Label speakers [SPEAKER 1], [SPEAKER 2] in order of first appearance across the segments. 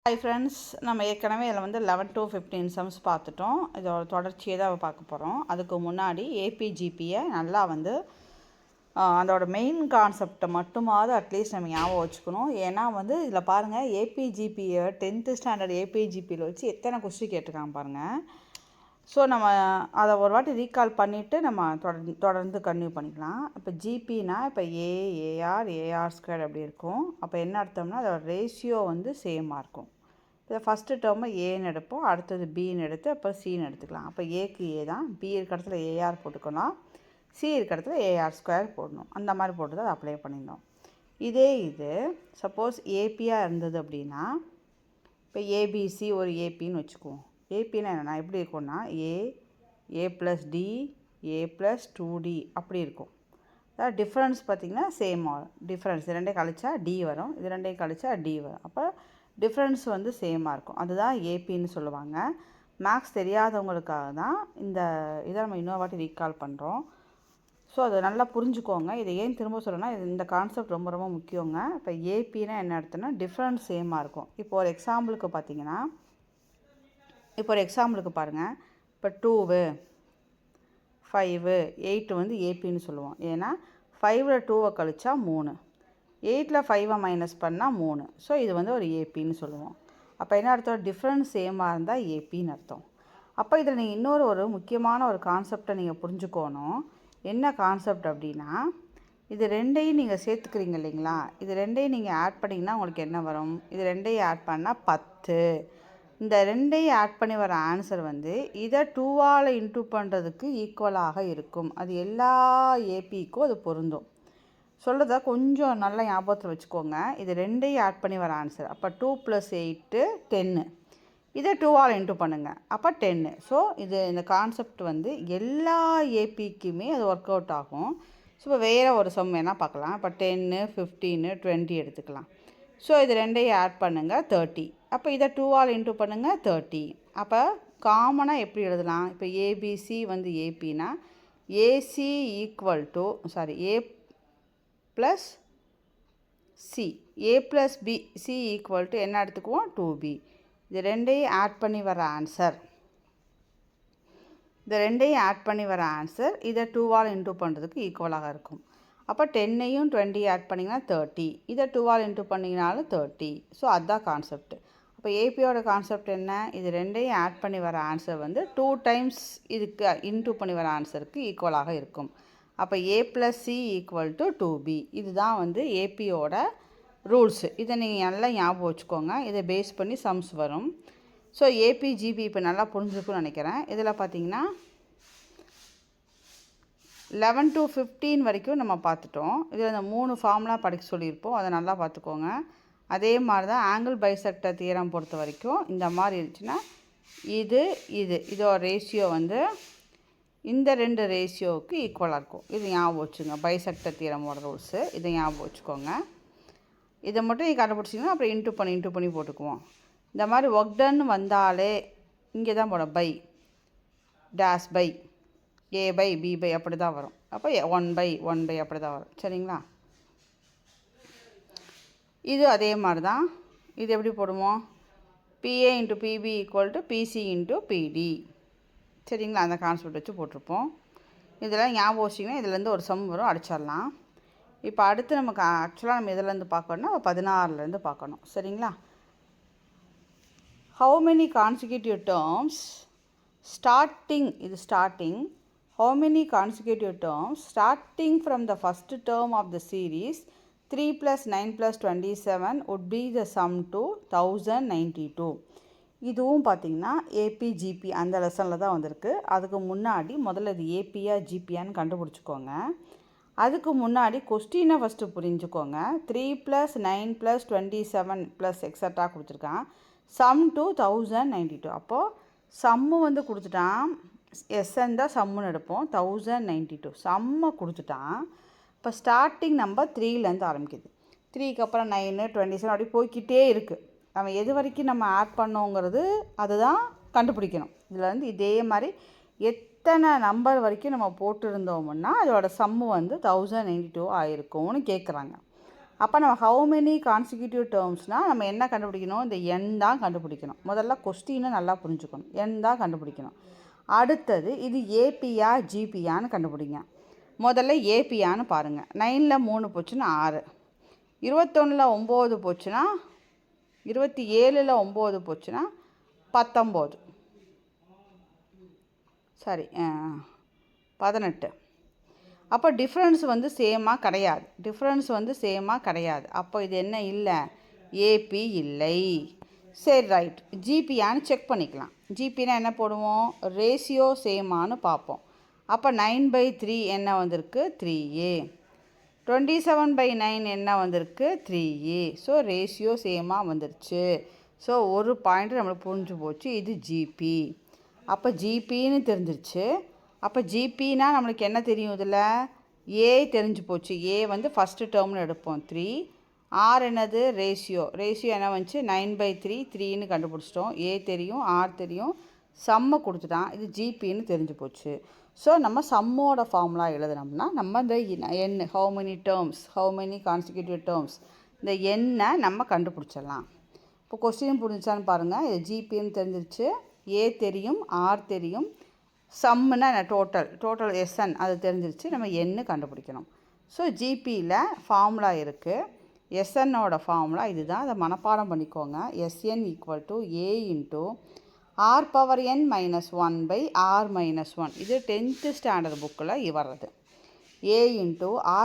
[SPEAKER 1] Hi friends, நம்ம ஏற்கனவே இதில் 11 to 15 சம்ஸ் பார்த்துட்டோம். இதோட தொடர்ச்சியை தான் பார்க்க போகிறோம். அதுக்கு முன்னாடி ஏபிஜிபியை நல்லா அதோட மெயின் கான்செப்டை மட்டுமாவது அட்லீஸ்ட் நம்ம ஞாபகம் வச்சுக்கணும். ஏன்னா இதில் பாருங்கள், ஏபிஜிபியை 10th ஸ்டாண்டர்ட் ஏபிஜிபியில் வச்சு எத்தனை கொஸ்டின் கேட்டிருக்காங்க பாருங்கள். ஸோ நம்ம அதை ஒரு வாட்டி ரீகால் பண்ணிவிட்டு நம்ம தொடர்ந்து கன்டினியூ பண்ணிக்கலாம். இப்போ ஜிபினா இப்போ ஏஆர் ஸ்கொயர் அப்படி இருக்கும். அப்போ என்ன அர்த்தம்னா அதோட ரேஷியோ சேமாக இருக்கும். இதை ஃபஸ்ட்டு டேர்மை ஏன்னு எடுப்போம், அடுத்தது பின்னு எடுத்து அப்புறம் சின்னு எடுத்துக்கலாம். அப்போ ஏக்கு ஏ தான், பி இருக்க இடத்துல ஏஆர் போட்டுக்கலாம், சி இருக்க இடத்துல ஏஆர் ஸ்கொயர் போடணும். அந்த மாதிரி போட்டு தான் அதை அப்ளை பண்ணியிருந்தோம். இது சப்போஸ் ஏபியாக இருந்தது அப்படின்னா, இப்போ ஏபிசி ஒரு ஏபின்னு வச்சுக்குவோம். ஏபின்னா என்னென்னா எப்படி இருக்கும்னா ஏ ப்ளஸ் டி, ஏ ப்ளஸ் 2D அப்படி இருக்கும். அதாவது டிஃப்ரென்ஸ் பார்த்திங்கன்னா சேம் ஆகும். டிஃப்ரென்ஸ் இது ரெண்டையும் கழிச்சா டி வரும், இது ரெண்டையும் கழிச்சா டி வரும். அப்போ டிஃப்ரென்ஸ் சேமாக இருக்கும். அதுதான் ஏபின்னு சொல்லுவாங்க. மேக்ஸ் தெரியாதவங்களுக்காக தான் இதை நம்ம இன்னொரு வாட்டி ரீகால் பண்ணுறோம். ஸோ அதை நல்லா புரிஞ்சுக்கோங்க. இதை ஏன் திரும்ப சொல்லணும்னா இந்த கான்செப்ட் ரொம்ப ரொம்ப முக்கியங்க. இப்போ ஏபின்னா என்ன அர்த்தம்னா டிஃப்ரென்ஸ் சேமாக இருக்கும். இப்போ ஒரு எக்ஸாம்பிளுக்கு பார்த்தீங்கன்னா, பாருங்கள், இப்போ 2, 5, 8 ஏபின்னு சொல்லுவோம். ஏன்னா 5ல் 2 கழிச்சா 3, 8ல் 5 மைனஸ் பண்ணால் 3. ஸோ இது ஒரு ஏபின்னு சொல்லுவோம். அப்போ என்ன அர்த்தம்? டிஃப்ரென்ஸ் சேமாக இருந்தால் ஏபின்னு அர்த்தம். அப்போ இதில் நீங்கள் இன்னொரு முக்கியமான ஒரு கான்செப்டை நீங்கள் புரிஞ்சுக்கணும். என்ன கான்செப்ட் அப்படின்னா, இது ரெண்டையும் நீங்கள் சேர்த்துக்கிறீங்க இல்லைங்களா? இது ரெண்டையும் நீங்கள் ஆட் பண்ணிங்கன்னா உங்களுக்கு என்ன வரும்? இது ரெண்டையும் ஆட் பண்ணால் 10. இந்த ரெண்டையும் ஆட் பண்ணி வர ஆன்சர் இதை 2ஆல் இன்டூ பண்ணுறதுக்கு ஈக்குவலாக இருக்கும். அது எல்லா ஏபிக்கும் அது பொருந்தும். சொல்கிறத கொஞ்சம் நல்லா ஞாபகத்தில் வச்சுக்கோங்க. இது ரெண்டையும் ஆட் பண்ணி வர ஆன்சர். அப்போ 2 + 8 10. இதை 2ஆல் இன்டூ பண்ணுங்கள், அப்போ 10. ஸோ இந்த கான்செப்ட் எல்லா ஏபிக்குமே அது ஒர்க் அவுட் ஆகும். ஸோ இப்போ வேறு ஒரு சம் வேணால் பார்க்கலாம். இப்போ 10, 15, 20 எடுத்துக்கலாம். ஸோ இது ரெண்டையும் ஆட் பண்ணுங்கள் 30. அப்போ இதை 2ஆல் இன்டூ பண்ணுங்கள் 30. அப்போ காமனாக எப்படி எழுதலாம்? இப்போ ஏபிசி ஏபினா A C equal to A plus C, A plus B, C equal to என்ன எடுத்துக்குவோம்? 2b. இது ரெண்டையும் ஆட் பண்ணி வர ஆன்சர். இதை 2ஆல் இன்டூ பண்ணுறதுக்கு ஈக்குவலாக இருக்கும். அப்போ 10ஐயும் 20 ஆட் பண்ணிங்கன்னா 30. இதை 2ஆல் இன்டூ பண்ணிங்கனாலும் 30. ஸோ அதுதான் கான்செப்ட். அப்போ ஏபியோட கான்செப்ட் என்ன? இது ரெண்டையும் ஆட் பண்ணி வர ஆன்சர் 2 டைம்ஸ் இதுக்கு இன்டூ பண்ணி வர ஆன்சருக்கு ஈக்குவலாக இருக்கும். அப்போ A plus C equal to 2b. இதுதான் ஏபியோட ரூல்ஸு. இதை நீங்கள் நல்லா ஞாபகம் வச்சுக்கோங்க. இதை பேஸ் பண்ணி சம்ஸ் வரும். ஸோ ஏபிஜிபி இப்போ நல்லா புரிஞ்சுக்குன்னு நினைக்கிறேன். இதில் பார்த்தீங்கன்னா 11 to 15 வரைக்கும் நம்ம பார்த்துட்டோம். இதில் இந்த 3 ஃபார்முலா படிக்க சொல்லியிருப்போம், அதை நல்லா பார்த்துக்கோங்க. அதே மாதிரி தான் ஆங்கிள் பைசெக்டர் தியரம் பொறுத்த வரைக்கும் இந்த மாதிரி இருந்துச்சுன்னா இதோட ரேஷியோ இந்த 2 ரேஷியோவுக்கு ஈக்குவலாக இருக்கும். இது ஞாபகம் வச்சுங்க. பைசெக்டர் தியரமோட ரூல்ஸு இதை ஞாபகம் வச்சுக்கோங்க. இதை மட்டும் நீங்கள் கண்டுபிடிச்சிங்கன்னா அப்புறம் இன்டூ பண்ணி போட்டுக்குவோம். இந்த மாதிரி ஒர்க் டன் வந்தாலே இங்கே தான் போடும், by dash by A by B by அப்படி தான் வரும். அப்போ 1/1 அப்படி தான் வரும். சரிங்களா? இது அதே மாதிரி தான். இது எப்படி போடுவோம்? PA into PB equal to PC into PD. சரிங்களா? அந்த கான்செப்ட் வச்சு போட்டிருப்போம். இதெல்லாம் ஞாபகம் வச்சிங்கன்னா இதுலேருந்து ஒரு சம் வரும், அடிச்சிடலாம். இப்போ அடுத்து நமக்கு ஆக்சுவலாக நம்ம இதிலேருந்து பார்க்கணுன்னா 16லேருந்து பார்க்கணும். சரிங்களா? how many consecutive terms starting how many consecutive terms starting from the first term of the series 3 + 9 + 27 would be the sum to 1092. இதுவும் பார்த்திங்கன்னா ஏபிஜிபி அந்த லெசனில் தான் வந்திருக்கு. அதுக்கு முன்னாடி முதல்ல இது ஏபியா ஜிபியான்னு கண்டுபிடிச்சிக்கோங்க. அதுக்கு முன்னாடி கொஸ்டினை ஃபஸ்ட்டு புரிஞ்சுக்கோங்க. 3 + 9 + 27 + எக்ஸட்ரா கொடுத்துருக்கான். Sum to 1092. அப்போது சம்மு கொடுத்துட்டான். எஸ்என் தான் சம்முன்னு எடுப்போம். 1092 சம்மை கொடுத்துட்டான். இப்போ ஸ்டார்டிங் நம்பர் 3லேருந்து ஆரம்பிக்குது. 3க்கு அப்புறம் 9, 27 அப்படி போய்கிட்டே இருக்குது. நம்ம எது வரைக்கும் நம்ம ஆட் பண்ணோங்கிறது அதுதான் கண்டுபிடிக்கணும். இதில் இதே மாதிரி எத்தனை நம்பர் வரைக்கும் நம்ம போட்டிருந்தோம்னா அதோட சம்மு 1092 ஆகிருக்கும்னு கேட்குறாங்க. அப்போ நம்ம ஹவு மெனி கான்சிக்யூட்டிவ் டேர்ம்ஸ்னால் நம்ம என்ன கண்டுபிடிக்கணும், இந்த எண் தான் கண்டுபிடிக்கணும். முதல்ல கொஸ்டினை நல்லா புரிஞ்சுக்கணும், எண் தான் கண்டுபிடிக்கணும். அடுத்தது இது ஏபியா ஜிபியான்னு கண்டுபிடிங்க. முதல்ல ஏபியான்னு பாருங்கள். 9ல் 3 போச்சுன்னா 6, 21ல் 9 போச்சுன்னா 27ல் 9 போச்சுன்னா 19, சரி 18. அப்போ டிஃப்ரென்ஸ் வந்து சேமாக கிடையாது. அப்போ இது என்ன இல்லை, ஏபி இல்லை. சரி ரைட், ஜிபியான்னு செக் பண்ணிக்கலாம். ஜிபினா என்ன போடுவோம், ரேஷியோ சேமானு பார்ப்போம். அப்போ 9/3 என்ன வந்திருக்கு, 3A. 27/9 என்ன வந்திருக்கு, 3A. ஸோ ரேஷியோ சேமாக வந்துருச்சு. ஸோ ஒரு பாயிண்ட் நம்மளுக்கு புரிஞ்சு போச்சு, இது ஜிபி. அப்போ ஜிபின்னு தெரிஞ்சிருச்சு. அப்போ ஜிபினா நம்மளுக்கு என்ன தெரியும், இதில் ஏ தெரிஞ்சு போச்சு. ஏ வந்து ஃபஸ்ட்டு டேர்ம்னு எடுப்போம் 3. ஆர் என்னது, ரேஷியோ என்ன வந்துச்சு 9/3, 3ன்னு கண்டுபிடிச்சிட்டோம். ஏ தெரியும், ஆர் தெரியும், சம்மை கொடுத்துட்டான், இது ஜிபின்னு தெரிஞ்சு போச்சு. ஸோ நம்ம சம்மோட ஃபார்முலா எழுதுனோம்னா நம்ம இந்த எண் ஹவு மெனி கான்சிக்யூட்டிவ் டேர்ம்ஸ் இந்த எண்ணை நம்ம கண்டுபிடிச்சிடலாம். இப்போ கொஸ்டின் புரிஞ்சிச்சான்னு பாருங்கள். இது ஜிபின்னு தெரிஞ்சிருச்சு, ஏ தெரியும், ஆர் தெரியும், சம்முன்னா என்ன டோட்டல் எஸ்என் அது தெரிஞ்சிருச்சு. நம்ம எண்ணு கண்டுபிடிக்கணும். ஸோ ஜிபியில் ஃபார்முலா இருக்குது. எஸ்என்னோட ஃபார்முலா இதுதான், அதை மனப்பாடம் பண்ணிக்கோங்க. SN = A × r⁻n−1/r−1. இது 10th ஸ்டாண்டர்ட் புக்கில் வர்றது. A ×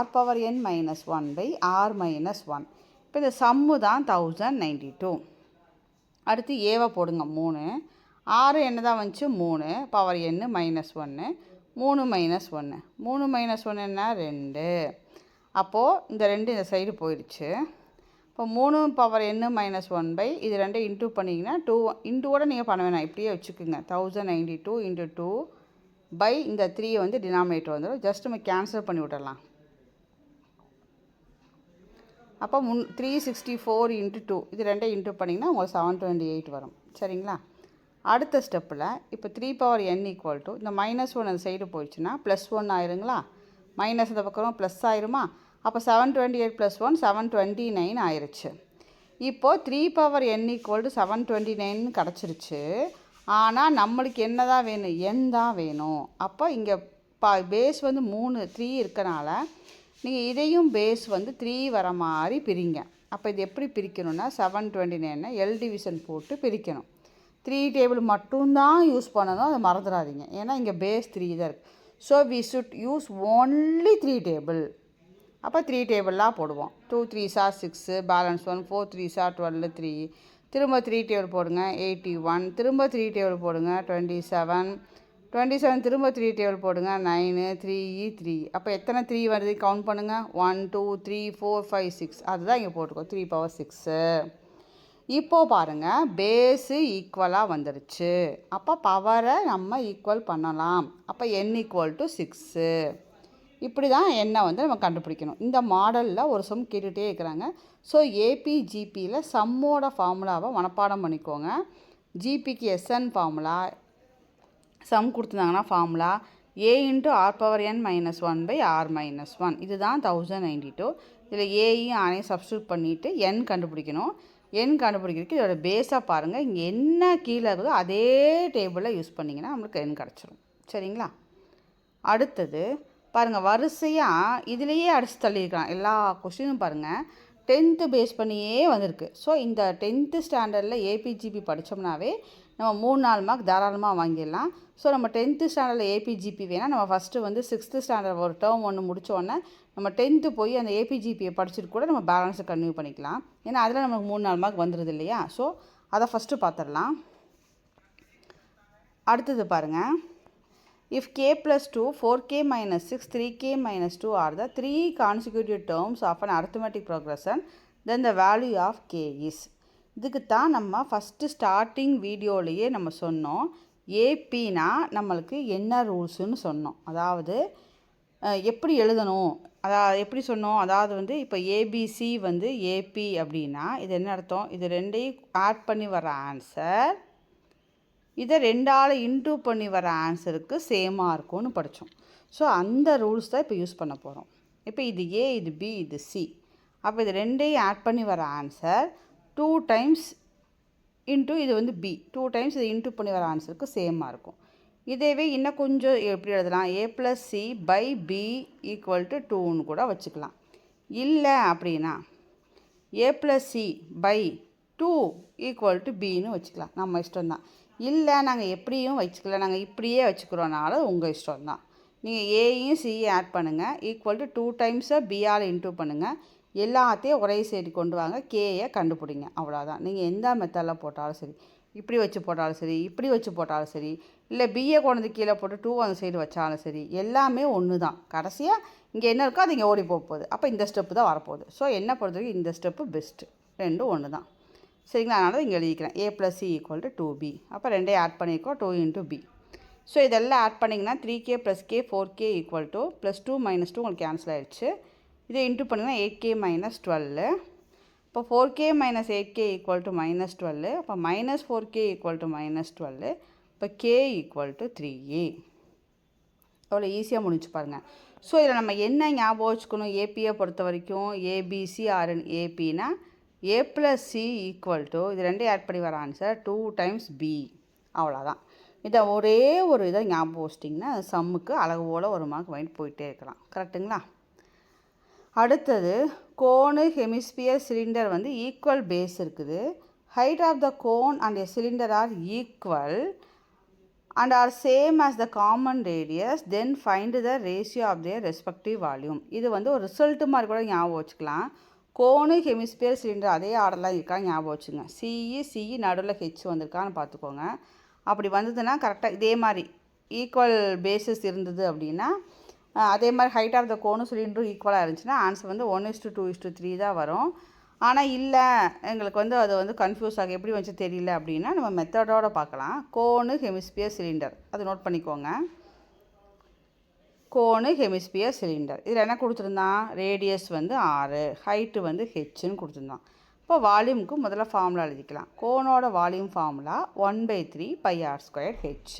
[SPEAKER 1] r⁻n−1/r−1. இப்போ இந்த சம்மு தான் 1092. அடுத்து ஏவை போடுங்க 3. 6 என்ன தான் வந்துச்சு, 3 பவர் n -1, 3 -1, 3 -1 என்ன 2. அப்போது இந்த 2 இந்த சைடு போயிடுச்சு. இப்போ 3 பவர் n -1 இது 2 இன்டூ பண்ணிங்கன்னா 2 இன்டூவோட நீங்கள் பண்ண வேணாம், இப்படியே வச்சுக்கோங்க. 1092 × 2 இந்த 3 வந்து டினாமினேட்டர் வந்துடும். ஜஸ்ட் நம்ம கேன்சல் பண்ணி விடலாம். அப்போ 364 × 2 இது 2 இன்டூ பண்ணிங்கன்னா உங்களுக்கு 728 வரும். சரிங்களா? அடுத்த ஸ்டெப்பில் இப்போ 3n = இந்த -1 அந்த சைடு போயிடுச்சுன்னா +1 ஆயிருங்களா, மைனஸ் இந்த பக்கம் ப்ளஸ் ஆயிருமா. அப்போ 728 + 1 729 ஆயிடுச்சு. இப்போது 3n = 729 கிடச்சிருச்சு. ஆனால் நம்மளுக்கு என்ன தான் வேணும், n தான் வேணும். அப்போ இங்கே பேஸ் வந்து 3 இருக்கனால நீங்கள் இதையும் பேஸ் வந்து 3 வர மாதிரி பிரிங்க. அப்போ இது எப்படி பிரிக்கணும்னா 729 எல் டிவிஷன் போட்டு பிரிக்கணும். 3 டேபிள் மட்டும்தான் யூஸ் பண்ணணும், அதை மறந்துடாதீங்க. ஏன்னா இங்கே பேஸ் 3 தான் இருக்குது. So we should use only 3 table. அப்போ 3 டேபிளாக போடுவோம். 2 3s are 6, balance 1, 4 3s are 12, 3. திரும்ப 3 டேபிள் போடுங்க 81, திரும்ப 3 டேபிள் போடுங்க 27, 27 திரும்ப 3 டேபிள் போடுங்க 9, 3 3. அப்போ எத்தனை 3 வருது கவுண்ட் பண்ணுங்கள். 1 2 3 4 5 6. அதுதான் இங்கே போட்டுக்கோ 3/6. இப்போது பாருங்கள், பேஸு ஈக்குவலாக வந்துடுச்சு. அப்போ பவரை நம்ம ஈக்குவல் பண்ணலாம். அப்போ n = 6. இப்படி தான் எண்ணை வந்து நம்ம கண்டுபிடிக்கணும். இந்த மாடலில் ஒரு சம் கேட்டுகிட்டே இருக்கிறாங்க. ஸோ ஏபி ஜிபியில் சம்மோட ஃபார்முலாவை மனப்பாடம் பண்ணிக்கோங்க. ஜிபிக்கு எஸ்என் ஃபார்முலா, சம் கொடுத்துருந்தாங்கன்னா ஃபார்முலா A × r⁻n−1/r−1. இதுதான் 1092. இதில் ஏயும் ஆனையும் சப்ஸ்டியூட் பண்ணிவிட்டு n கண்டுபிடிக்கணும். n கண்டுபிடிக்கிறதுக்கு இதோட பேஸாக பாருங்கள். இங்கே என்ன கீழே இருக்கோ அதே டேபிளில் யூஸ் பண்ணிங்கன்னா நம்மளுக்கு n கிடச்சிரும். சரிங்களா? அடுத்தது பாருங்கள், வரிசையாக இதிலையே அடித்து தள்ளியிருக்கலாம். எல்லா கொஸ்டினும் பாருங்கள் 10th பேஸ் பண்ணியே வந்திருக்கு. ஸோ இந்த 10th ஸ்டாண்டர்டில் ஏபிஜிபி படித்தோம்னாவே நம்ம 3-4 மார்க் தாராளமாக வாங்கிடலாம். ஸோ நம்ம 10th ஸ்டாண்டர்டில் ஏபிஜிபி வேணால் நம்ம ஃபஸ்ட்டு வந்து 6th ஸ்டாண்டர்ட் ஒரு டேர்ம் ஒன்று முடித்தோடனே நம்ம 10th போய் அந்த ஏபிஜிபியை படிச்சுட்டு கூட நம்ம பேலன்ஸை கன்டினியூ பண்ணிக்கலாம். ஏன்னா அதில் நமக்கு 3-4 மார்க் வந்துடுது இல்லையா. ஸோ அதை ஃபஸ்ட்டு பார்த்துடலாம். அடுத்தது பாருங்கள், if k + 2, 4k - 6, 3k - 2 are the 3 consecutive terms of an arithmetic progression, then the value of k is. இதுக்கு தான் நம்ம ஃபஸ்ட்டு ஸ்டார்டிங் வீடியோலையே நம்ம சொன்னோம், ஏபினா நம்மளுக்கு என்ன ரூல்ஸுன்னு சொன்னோம். அதாவது எப்படி எழுதணும், எப்படி சொன்னோம், அதாவது வந்து இப்போ ஏபிசி வந்து ஏபி அப்படின்னா இது என்ன அர்த்தம், இது ரெண்டையும் ஆட் பண்ணி வர ஆன்சர் இதை 2ஆல் இன்டூ பண்ணி வர ஆன்சருக்கு சேமாக இருக்கும்னு படித்தோம். ஸோ அந்த ரூல்ஸ் தான் இப்போ யூஸ் பண்ண போகிறோம். இப்போ இது ஏ, இது பி, இது சி. அப்போ இது ரெண்டையும் ஆட் பண்ணி வர ஆன்சர் 2 டைம்ஸ் இன்ட்டு இது வந்து பி 2 டைம்ஸ் இது இன்ட்டு பண்ணி வர ஆன்சருக்கு சேமாக இருக்கும். இதேவே இன்னும் கொஞ்சம் எப்படி எழுதலாம், a + c by b = 2ன்னு கூட வச்சுக்கலாம். இல்லை அப்படின்னா a + c by 2 = bன்னு வச்சுக்கலாம். நம்ம இஷ்டம் தான். இல்லை நாங்கள் எப்படியும் வச்சுக்கலாம், நாங்கள் இப்படியே வச்சுக்கிறோனாலும் உங்கள் இஷ்டம் தான். நீங்கள் ஏயும் சியும் ஆட் பண்ணுங்கள், = 2 டைம்ஸை பியால் இன்ட்டு பண்ணுங்கள். எல்லாத்தையும் ஒரே சைடு கொண்டு வாங்க, கேயை கண்டுபிடிங்க. அவ்வளோதான். நீங்கள் எந்த மெத்தடில் போட்டாலும் சரி, இப்படி வச்சு போட்டாலும் சரி, இப்படி வச்சு போட்டாலும் சரி, இல்லை பிஏ கொண்டு கீழே போட்டு 2 அந்த சைடு வச்சாலும் சரி, எல்லாமே ஒன்று தான். கடைசியாக இங்கே என்ன இருக்கோ அது இங்கே ஓடி போகுது. அப்போ இந்த ஸ்டெப்பு தான் வரப்போகுது. ஸோ என்ன பொறுத்த வரைக்கும் இந்த ஸ்டெப்பு பெஸ்ட்டு. ரெண்டும் ஒன்று தான். சரிங்களா? அதனால இங்கே எழுதிக்கிறேன் a + c = 2b. அப்போ ரெண்டையும் ஆட் பண்ணியிருக்கோம், 2 × b. ஸோ இதெல்லாம் ஆட் பண்ணிங்கன்னா 3k + k 4k = +2 - 2 உங்களுக்கு கேன்சல் ஆகிடுச்சு. இதை இன்ட்டு பண்ணிங்கன்னா 8k - 12. இப்போ 4k - 8k = -12. அப்போ -4k = -12. இப்போ k = 3a. அவ்வளோ ஈஸியாக முடிச்சு பாருங்கள். ஸோ இதில் நம்ம என்ன ஞாபகம் வச்சுக்கணும், ஏபியை பொறுத்த வரைக்கும் ஏபிசி ஆர்என் ஏபினா a + c = இது ரெண்டையும் ஆட் பண்ணி வர ஆன்சர் 2 டைம்ஸ் b. அவ்வளோதான். இதை ஒரே ஒரு இதை ஞாபகம் வச்சிட்டிங்கன்னா சம்முக்கு அழகு போல் ஒரு மார்க் வாங்கிட்டு போயிட்டே இருக்கலாம். கரெக்டுங்களா? அடுத்தது கோனு ஹெமிஸ்பியர் சிலிண்டர் வந்து ஈக்குவல் பேஸ் இருக்குது. Height of the cone and a cylinder are equal and are same as the common radius, then find the ratio of their respective volume. இது வந்து ஒரு ரிசல்ட் மாதிரி கூட ஞாபகம் வச்சுக்கலாம். கோனு ஹெமிஸ்பியர் சிலிண்டர் அதே ஆர்டர்லாம் இருக்கா ஞாபகம் வச்சுங்க. சிஇ நடுவில் ஹெச் வந்திருக்கான்னு பார்த்துக்கோங்க. அப்படி வந்ததுன்னா கரெக்டாக இதே மாதிரி ஈக்குவல் பேஸஸ் இருந்தது அப்படின்னா அதே மாதிரி ஹைட் ஆஃப் த கோனும் சிலிண்டரும் ஈக்குவலாக இருந்துச்சுன்னா ஆன்சர் வந்து 1:2:3 தான் வரும். ஆனால் இல்லை எங்களுக்கு வந்து அது வந்து கன்ஃபியூஸ் ஆகும், எப்படி வந்து தெரியல அப்படின்னா நம்ம மெத்தடோடு பார்க்கலாம். கோனு ஹெமிஸ்பியர் சிலிண்டர் அது நோட் பண்ணிக்கோங்க. கோனு ஹெமிஸ்பியர் சிலிண்டர் இதில் என்ன கொடுத்துருந்தான், ரேடியஸ் வந்து 6, ஹைட்டு வந்து ஹெச்ன்னு கொடுத்துருந்தான். இப்போ வால்யூமுக்கு முதல்ல ஃபார்முலா எழுதிக்கலாம். கோனோட வால்யூம் ஃபார்முலா 1/3 πr²h.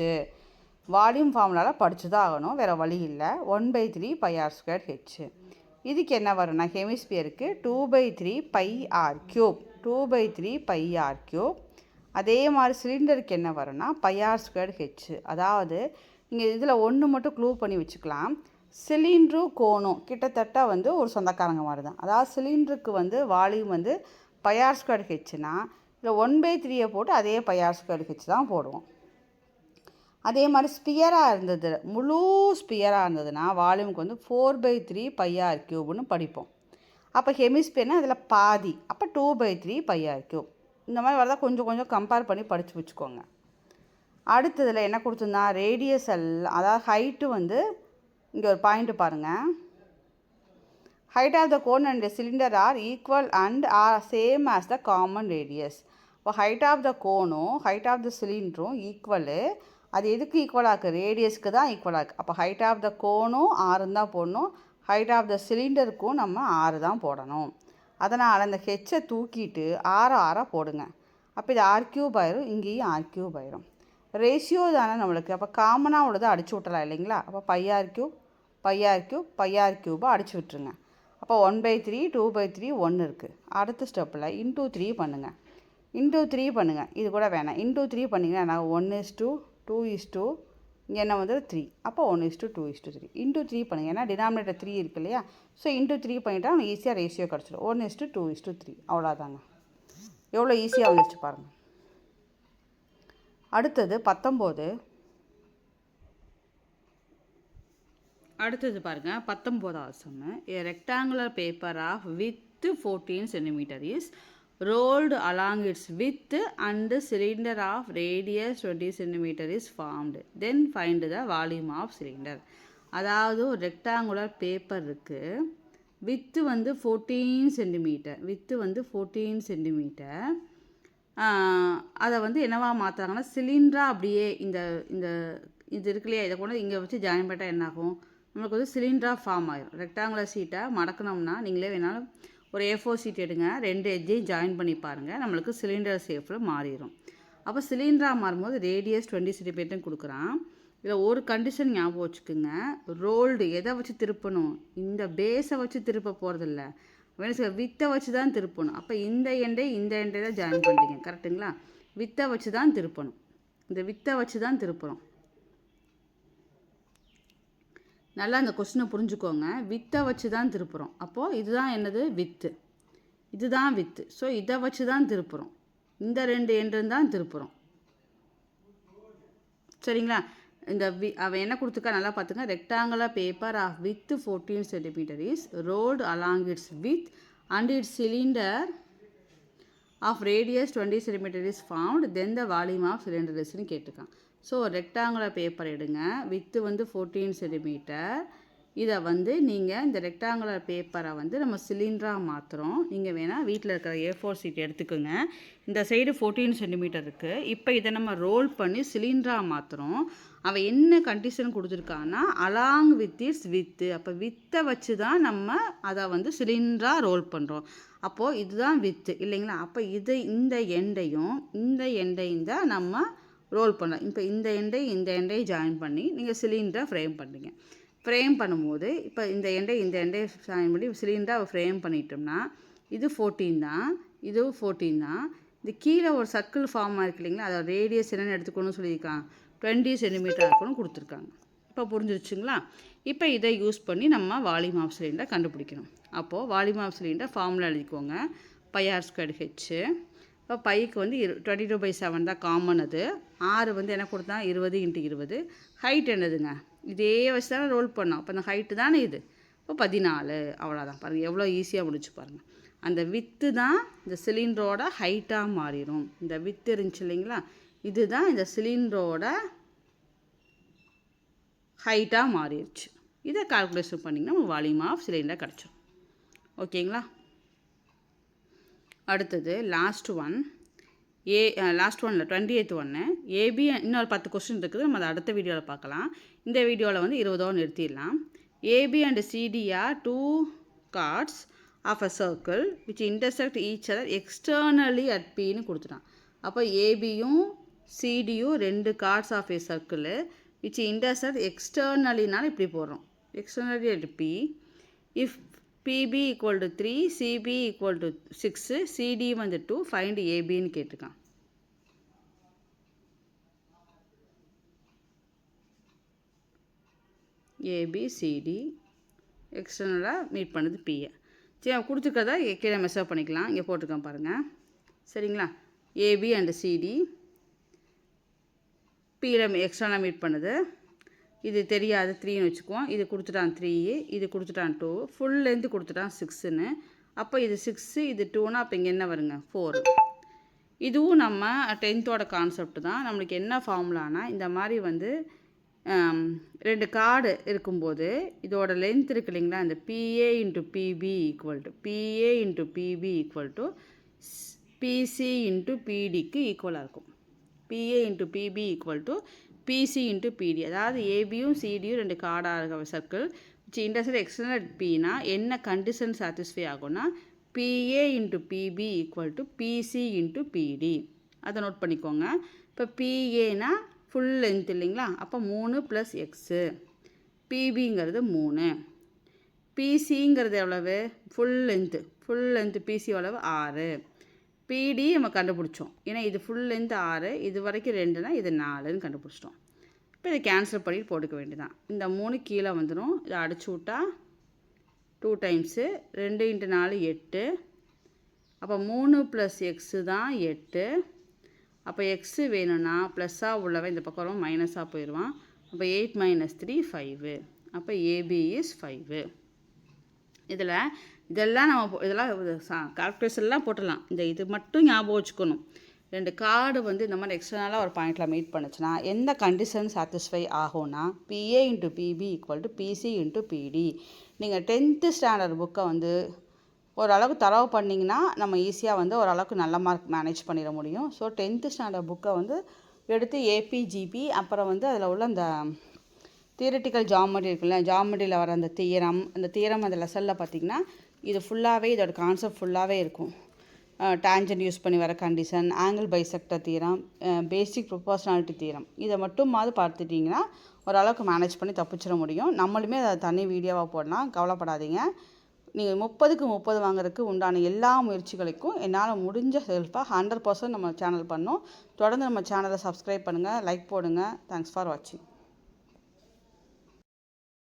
[SPEAKER 1] வால்யூம் ஃபார்முலாவில் படித்து தான் ஆகணும், வேறு வழி இல்லை. 1/3 πr²h. இதுக்கு என்ன வரும்னா ஹெமிஸ்பியருக்கு 2/3 πr³. 2/3 πr³. அதே மாதிரி சிலிண்டருக்கு என்ன வரும்னா πr²h. அதாவது நீங்கள் இதில் ஒன்று மட்டும் க்ளூ பண்ணி வச்சுக்கலாம். சிலிண்டரும் கோனும் கிட்டத்தட்ட வந்து ஒரு சொந்தக்காரங்க மாதிரி தான். அதாவது சிலிண்டருக்கு வந்து வால்யூம் வந்து πr²hனா இதில் 1/3 போட்டு அதே πr²h தான் போடுவோம். அதே மாதிரி ஸ்பியராக இருந்தது, முழு ஸ்பியராக இருந்ததுன்னா வால்யூமுக்கு வந்து 4/3 πr³ படிப்போம். அப்போ ஹெமிஸ்பியர்னால் அதில் பாதி, அப்போ 2/3 πr³. இந்த மாதிரி வரதான் கொஞ்சம் கொஞ்சம் கம்பேர் பண்ணி படித்து வச்சுக்கோங்க. அடுத்ததில் என்ன கொடுத்துருந்தா ரேடியஸ் எல்லாம், அதாவது ஹைட்டு வந்து இங்கே ஒரு பாயிண்ட்டு பாருங்கள். Height of the cone and cylinder are equal and are same as the common radius. இப்போ ஹைட் ஆஃப் த கோனும் ஹைட் ஆஃப் த சிலிண்டரும் ஈக்குவலு. அது எதுக்கு ஈக்குவலாக இருக்குது, ரேடியஸ்க்கு தான் ஈக்குவலாக இருக்குது. அப்போ ஹைட் ஆஃப் த கோனும் 6 தான் போடணும், ஹைட் ஆஃப் த சிலிண்டருக்கும் நம்ம 6 தான் போடணும். அதனால் அந்த ஹெச்சை தூக்கிட்டு 6 போடுங்க. அப்போ இது r³ ஆயிரும், இங்கேயும் r³ ஆயிரும். ரேஷியோ தானே நம்மளுக்கு. அப்போ காமனாக உள்ளதை அடிச்சு விட்டலாம் இல்லைங்களா. அப்போ πr³ அடிச்சு விட்டுருங்க. அப்போ 1/3 2/3 1 இருக்குது. அடுத்த ஸ்டெப்பில் இன்ட்டு 3 பண்ணுங்கள். இன்ட்டு 3 பண்ணுங்கள், இது கூட வேணாம். இன்ட்டு 3 பண்ணிங்கன்னா நான் 1:2 இங்கே என்ன வந்து 3. அப்போ 1:2:3 இன்ட்டு 3 பண்ணுங்கள். ஏன்னா டினாமினேட்டர் 3 இருக்கு இல்லையா. ஸோ இன்ட்டு 3 பண்ணிட்டா நம்ம ஈஸியாக ரேஷியோ கிடச்சிடும். 1:2:3 அவ்வளோதாங்க. எவ்வளோ ஈஸியாக வந்துடுச்சு பாருங்கள். அடுத்தது 19. அடுத்தது பாருங்கள் 19வது some. A rectangular paper of width 14 cm is rolled along its width and cylinder of radius 20 cm is formed. Then find the volume of cylinder. அதாவது ஒரு ரெக்டாங்குலர் பேப்பர் இருக்குது. வித்து வந்து 14 சென்டிமீட்டர். வித்து வந்து 14 சென்டிமீட்டர். அதை வந்து என்னவா மாற்றுறாங்கன்னா சிலிண்டராக அப்படியே இந்த இந்த இது இருக்கு இல்லையா, இதை கொண்டு இங்கே வச்சு ஜாயின் பண்ணிட்டால் என்னாகும், நம்மளுக்கு வந்து சிலிண்டராக ஃபார்ம் ஆகிடும். ரெக்டாங்குலர் ஷீட்டை மடக்கணும்னா நீங்களே வேணாலும் ஒரு A4 ஷீட் எடுங்க, 2 எட்ஜையும் ஜாயின் பண்ணி பாருங்கள், நம்மளுக்கு சிலிண்டர் ஷேப்பில் மாறிடும். அப்போ சிலிண்டராக மாறும்போது ரேடியஸ் 20 சென்டிமீட்டர்னு கொடுக்குறான். இதில் ஒரு கண்டிஷன் ஞாபகம் வச்சுக்கோங்க. ரோல்டு எதை வச்சு திருப்பணும், இந்த பேஸை வச்சு திருப்ப போகிறதில்ல, வித்தை வச்சு தான் திருப்பணும். அப்போ இந்த எண்டை தான் ஜாயின் பண்ணுறீங்க, கரெக்டுங்களா? வித்தை வச்சு தான் திருப்பணும். இந்த வித்தை வச்சு தான் திருப்புறோம். நல்லா அந்த கொஸ்டினை புரிஞ்சுக்கோங்க. வித்தை வச்சு தான் திருப்புறோம். அப்போது இதுதான் என்னது? வித்து. இதுதான் வித்து. ஸோ இதை வச்சு தான் திருப்புறோம். இந்த 2 எண்டு தான் திருப்புறோம். சரிங்களா? இந்த அவன் என்ன கொடுத்துருக்கா நல்லா பார்த்துங்க. Rectangular paper of width 14 cm is rolled along its width and its cylinder of radius 20 cm is found then the volume of cylinder இஸ்ன்னு கேட்டிருக்கான். ஸோ ரெக்டாங்குலர் பேப்பர் எடுங்க. வித்து வந்து 14 cm. இதை வந்து நீங்கள் இந்த ரெக்டாங்குலர் பேப்பரை வந்து நம்ம சிலிண்டராக மாற்றுறோம். நீங்கள் வேணால் வீட்டில் இருக்கிற A4 சீட் எடுத்துக்கோங்க. இந்த சைடு 14 cm இருக்குது. இப்போ இதை நம்ம ரோல் பண்ணி சிலிண்டராக மாற்றுறோம். அவன் என்ன condition கொடுத்துருக்கான்னா along with it's with. அப்போ வித்தை வச்சு தான் நம்ம அதை வந்து சிலிண்டராக ரோல் பண்ணுறோம். அப்போது இதுதான் வித்து இல்லைங்களா? அப்போ இந்த எண்டையும் தான் நம்ம ரோல் பண்ணலாம். இப்போ இந்த எண்டையும் ஜாயின் பண்ணி நீங்கள் சிலிண்டரை ஃப்ரேம் பண்ணுறீங்க. ஃப்ரேம் பண்ணும்போது இப்போ இந்த எண்டை ஜாயின் பண்ணி சிலிண்டரை ஃப்ரேம் பண்ணிட்டோம்னா இது 14 தான், இதுவும் 14 தான். இது கீழே ஒரு சர்க்கிள் ஃபார்ம் ஆகிருக்கு இல்லைங்களா? அதோட ரேடியஸ் என்னென்னு எடுத்துக்கணும்னு சொல்லியிருக்காங்க. 20 cm இருக்கணும்னு கொடுத்துருக்காங்க. இப்போ புரிஞ்சிருச்சுங்களா? இப்போ இதை யூஸ் பண்ணி நம்ம வால்யூம் ஆஃப் சிலிண்டரை கண்டுபிடிக்கணும். அப்போது வால்யூம் ஆஃப் சிலிண்டர் ஃபார்முலா எழுதிக்கோங்க. πr²h. இப்போ பைக்கு வந்து 22/7 தான் காமன். அது ஆறு வந்து என்ன கொடுத்தா 20 × 20. ஹைட் என்னதுங்க? இதே வச்சு தானே ரோல் பண்ணோம். அப்போ அந்த ஹைட்டு தானே இது. இப்போ 14. அவ்வளோதான். பாருங்கள் எவ்வளோ ஈஸியாக முடிச்சு பாருங்கள். அந்த வித்து தான் இந்த சிலிண்டரோட ஹைட்டாக மாறிடும். இந்த வித்து இருந்துச்சு இல்லைங்களா? இதுதான் இந்த சிலிண்டரோட ஹைட்டாக மாறிடுச்சு. இதை கால்குலேஷன் பண்ணிங்கன்னா நம்ம வால்யூம் ஆஃப் சிலிண்டர் கிடச்சிடும். ஓகேங்களா? அடுத்தது லாஸ்ட் ஒன்ல 28th ஒன்று ஏபி. இன்னொரு 10 கொஸ்டின் இருக்குது. நம்ம அதை அடுத்த வீடியோவில் பார்க்கலாம். இந்த வீடியோவில் வந்து 20 நிறுத்திடலாம். AB and CD are 2 chords of a circle which intersect each other externally at பின்னு கொடுத்துட்டான். அப்போ ஏபியும் சிடியும் 2 chords of a circle which intersect எக்ஸ்டர்னலினாலும் இப்படி போடுறோம். Externally at P. If PB = 3, CB = 6, CD வந்து 2, ஃபைண்ட் ஏபின்னு கேட்டிருக்கான். ஏபிசிடி எக்ஸ்டர்னலாக மீட் பண்ணுது பிஏ. சரி, அவன் கொடுத்துருக்கறதா கீழே மெசேஜ் பண்ணிக்கலாம். இங்கே போட்டிருக்கேன் பாருங்கள். சரிங்களா? ஏபி அண்ட் சிடி பியில் எக்ஸ்டர்னலாக மீட் பண்ணுது. இது தெரியாது 3ன்னு வச்சுக்குவோம். இது கொடுத்துட்டான் 3, இது கொடுத்துட்டான் 2, ஃபுல் லென்த்து கொடுத்துட்டான் 6ன்னு. அப்போ இது 6, இது 2னா அப்போ இங்கே என்ன வருங்க? 4. இதுவும் நம்ம 10th கான்செப்ட் தான். நம்மளுக்கு என்ன ஃபார்முலானா இந்த மாதிரி வந்து 2 கார்டு இருக்கும்போது இதோட லென்த் இருக்கு இல்லைங்களா? இந்த PA × PB = PC × PDக்கு ஈக்குவலாக இருக்கும். PA × PB = PC × PD. அதாவது ஏபியும் சிடியும் 2 கார்டாக இருக்க சர்க்கிள் விச் இன்டர்செக்ட் எக்ஸ்டர்னல் பினா என்ன கண்டிஷன் சாட்டிஸ்ஃபை ஆகும்னா PA × PB = PC × PD. அதை நோட் பண்ணிக்கோங்க. இப்போ PAனா ஃபுல் லென்த் இல்லைங்களா? அப்போ 3 + x. PBங்கிறது 3. PCங்கிறது எவ்வளவு? ஃபுல் லென்த்து PC எவ்வளவு? 6. PD நம்ம கண்டுபிடிச்சோம். ஏன்னா இது ஃபுல் லென்த் 6, இது வரைக்கும் 2னா இது 4ன்னு கண்டுபிடிச்சிட்டோம். இப்போ இதை கேன்சல் பண்ணிட்டு போட்டுக்க வேண்டியதான். இந்த 3 கீழே வந்துடும். இதை அடிச்சு விட்டா 2 டைம்ஸு 2 × 4 8. அப்போ 3 + x தான் 8. அப்போ எக்ஸு வேணும்னா ப்ளஸ்ஸாக உள்ளவன் இந்த பக்கம் வரும், மைனஸாக போயிடுவான். அப்போ 8 - 3 5. அப்போ ஏபி இஸ் 5. இதெல்லாம் நம்ம கால்குலேஷன்லாம் போட்டுடலாம். இது மட்டும் ஞாபகம் வச்சுக்கணும். 2 கார்டு வந்து இந்த மாதிரி எக்ஸ்டர்னலாக ஒரு பாயிண்டில் மீட் பண்ணுச்சுன்னா எந்த கண்டிஷன் சாட்டிஸ்ஃபை ஆகும்னா PA × PB = PC × PD. நீங்கள் 10th ஸ்டாண்டர்ட் புக்கை வந்து ஓரளவுக்கு தரவு பண்ணிங்கன்னா நம்ம ஈஸியாக வந்து ஓரளவுக்கு நல்ல மார்க் மேனேஜ் பண்ணிட முடியும். ஸோ 10th ஸ்டாண்டர்ட் புக்கை வந்து எடுத்து APGP அப்புறம் வந்து அதில் உள்ள அந்த தியரிட்டிக்கல் ஜாமெட்ரி இருக்குல்ல, ஜாமெட்ரியில் வர அந்த தியரம் அந்த லெசனில் பார்த்திங்கன்னா இது ஃபுல்லாகவே இதோட கான்செப்ட் ஃபுல்லாகவே இருக்கும். டேஞ்சன்ட் யூஸ் பண்ணி வர கண்டிஷன், ஆங்கிள் பைசெக்டர் தியரம், பேசிக் ப்ரொபோர்ஷனாலிட்டி தியரம், இதை மட்டுமாவது பார்த்துட்டிங்கன்னா ஓரளவுக்கு மேனேஜ் பண்ணி தப்பிச்சிட முடியும். நம்மளுமே அதை தனி வீடியோவாக போடலாம், கவலைப்படாதீங்க. நீங்கள் 30க்கு 30 வாங்குறதுக்கு உண்டான எல்லா முயற்சிகளுக்கும் என்னால் முடிஞ்ச ஹெல்ப்பாக 100% நம்ம சேனல் பண்ணோம். தொடர்ந்து நம்ம சேனலை சப்ஸ்கிரைப் பண்ணுங்கள், லைக் போடுங்க. தேங்க்ஸ் ஃபார் வாட்சிங்.